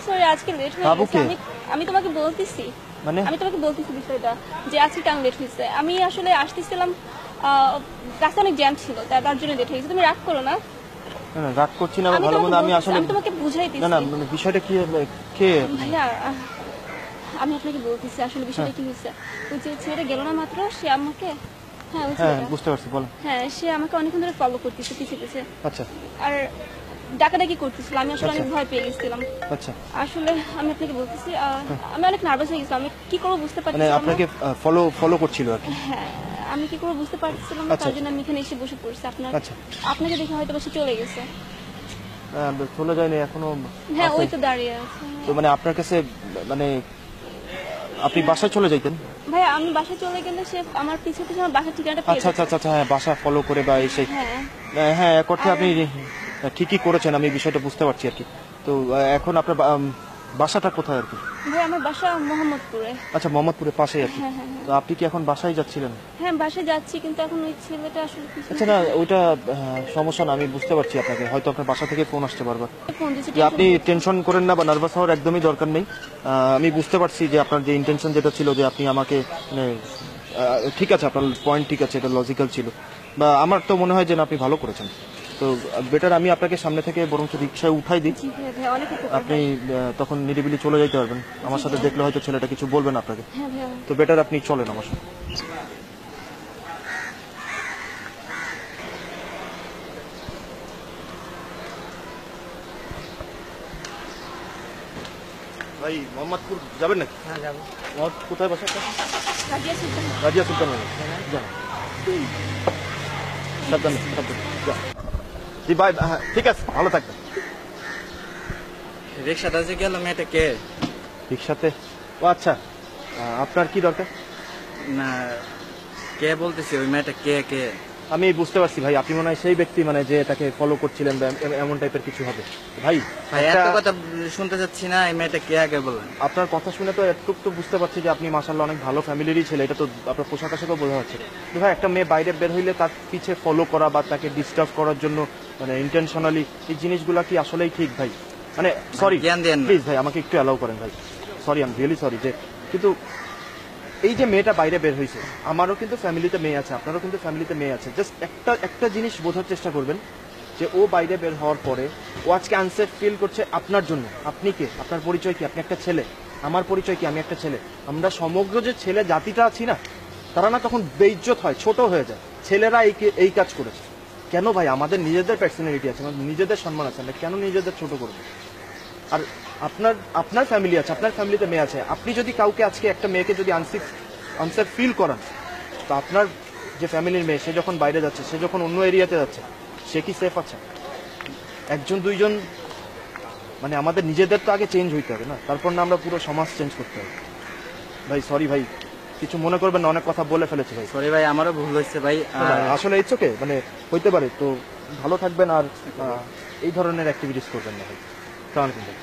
Sorry আজকে late হয়ে গেছে। আমি তোমাকে বলতেছি বিষয়টা যে আজকে কেন লেট হয়েছে। আমি আসলে আসতেছিলাম, কাছে অনেক জ্যাম ছিল, তার জন্য লেট হয়ে গেছে। তুমি রাগ করো না। না রাগ করছি না, ভালো মন্দ আমি আসলে আমি তোমাকে বুঝাইতেছি। না মানে বিষয়টা কি কে ভাইয়া, আমি আপনাকে বলতেছি আসলে বিষয়টা কি হয়েছে। ওই যে ছেলেটা গেল না মাত্র, সে আমাকে হ্যাঁ বুঝতে পারছি, বলো। হ্যাঁ, সে আমাকে অনেকক্ষণ ধরে ফলো করতেছে পিছে পিছে। আচ্ছা। আর ডাকাডাকি করতেছিল, আমি আসলে অনেক ভয় পেয়ে গেছিলাম। আচ্ছা। আসলে আমি আপনাকে বলতেছি, আমি অনেক নার্ভাস হয়ে গেছিলাম। আমি কি করব বুঝতে পারছিলাম না। আপনাকে ফলো করছিল আর কি? হ্যাঁ, আমি কি করব বুঝতে পারছিলাম না, তার জন্য আমি এখানে এসে বসে পড়ছি। আপনাকে দেখে হয়তো সে চলে গেছে। চলে যায়নি এখনো? হ্যাঁ, ওই তো দাঁড়িয়ে আছে। তো মানে আপনার কাছে মানে আপনি বাসায় চলে যাইতেন? ভাই, আমি বাসায় চলে গেলে সে আমার পিছে পিছে আমার বাসার ঠিকানাটা পেয়ে যাবে। আচ্ছা, হ্যাঁ, বাসা ফলো করে বা এসে। হ্যাঁ, এক অর্থে আপনি ঠিকই করেছেন, আমি বিষয়টা বুঝতে পারছি আর কি। তো এখন আপনার বাসাটা কোথায় আর কি? ভাই, আমার বাসা মোহাম্মদপুরে। আচ্ছা, মোহাম্মদপুরের পাশেই আর কি। তো আপনি কি এখন বাসায় যাচ্ছিলেন? হ্যাঁ, বাসায় যাচ্ছি, কিন্তু এখন ওই ছেলেটা আসলে আচ্ছা, না ওইটা সমস্যা না, আমি বুঝতে পারছি আপনাকে। হয়তো আপনার বাসা থেকে ফোন আসছে বারবার। আপনি টেনশন করেন না বা নার্ভাস হওয়ার একদমই দরকার নেই। আমি বুঝতে পারছি যে আপনার যে ইন্টেনশন যেটা ছিল, যে আপনি আমাকে মানে ঠিক আছে, আপনার পয়েন্ট ঠিক আছে, এটা লজিক্যাল ছিল, বা আমার তো মনে হয় যে আপনি ভালো করেছেন। তো বেটার আমি আপনাকে সামনে থেকে বরং রিক্সায় উঠাই দিই, আপনি তখন নিরিবিলি চলে যেতে পারবেন। আমার সাথে দেখলে হয়তো ছেলেটা কিছু বলবেন আপনাকে। তো বেটার আপনি চলেন আমার সাথে। ভাই, মোহাম্মদপুর যাবেন নাকি? হ্যাঁ, যাবো। কোথায় বাসা? রাজিয়া সুলতান। সাবধানে। জি ভাই, ঠিক আছে, ভালো থাকবেন। রিক্সাটা যে গেল, মেয়েটা কে? রিক্সাতে? ও আচ্ছা, আপনার কি দরকার? না, কে বলতেছি, ওই মেয়েটা কে? আমি বুঝতে পারছি ভাই, আপনি মনে হয় সেই ব্যক্তি মানে যে তাকে ফলো করছিলেন বা এমন টাইপের কিছু হবে। ভাই এত কথা শুনতে চাচ্ছি না, এই মেয়েটা কে আগে বলেন। আপনার কথা শুনে তো এতটুকু তো বুঝতে পারছি যে আপনি মাশাআল্লাহ অনেক ভালো ফ্যামিলিরই ছেলে, এটা তো আপনার পোশাক আশাকেও বোঝা যাচ্ছে। তো ভাই, একটা মেয়ে বাইরে বের হইলে তার পিছে ফলো করা বা তাকে ডিস্টার্ব করার জন্য মানে ইন্টেনশনালি, এই জিনিসগুলা কি আসলেই ঠিক ভাই? মানে সরি, প্লিজ ভাই আমাকে একটু অ্যালাউ করেন ভাই। Sorry, I am really sorry. যে কিন্তু এই যে মেয়েটা বাইরে বের হয়েছে, আমারও কিন্তু ফ্যামিলিতে মেয়ে আছে, আপনারও কিন্তু ফ্যামিলিতে মেয়ে আছে। জাস্ট একটা জিনিস বোঝার চেষ্টা করবেন যে ও বাইরে বের হওয়ার পরে ও আজকে আনসেফ ফিল করছে আপনার জন্য। আপনি কে? আপনার পরিচয় কি? আপনি একটা ছেলে। আমার পরিচয় কি? আমি একটা ছেলে। আমরা সমগ্র যে ছেলে জাতিটা আছি না, তারা না তখন বেইজ্জত হয়, ছোট হয়ে যায়। ছেলেরা এই কাজ করেছে কেন ভাই? আমাদের নিজেদের পার্সোনালিটি আছে, আমাদের নিজেদের সম্মান আছে, আমরা কেন নিজেদের ছোট করবো? আর আপনার ফ্যামিলি আছে, আপনার ফ্যামিলিতে মেয়ে আছে। আপনি যদি কাউকে আজকে একটা মেয়েকে যদি আনসেফ ফিল করান, তো আপনার যে ফ্যামিলির মেয়ে, সে যখন বাইরে যাচ্ছে, সে যখন অন্য এরিয়াতে যাচ্ছে, সে কি সেফ আছে? একজন দুইজন মানে আমাদের নিজেদের তো আগে চেঞ্জ হইতে হবে না, তারপর না আমরা পুরো সমাজ চেঞ্জ করতে হবে। ভাই সরি ভাই, কিছু মনে করবেন না, অনেক কথা বলে ফেলেছি ভাই। সরি ভাই, আমারও ভুল হয়েছে ভাই। আসলে ইটস ওকে, মানে হইতে পারে। তো ভালো থাকবেন আর এই ধরনের অ্যাক্টিভিটিস করবেন না ভাই। সালাম আলাইকুম ভাই।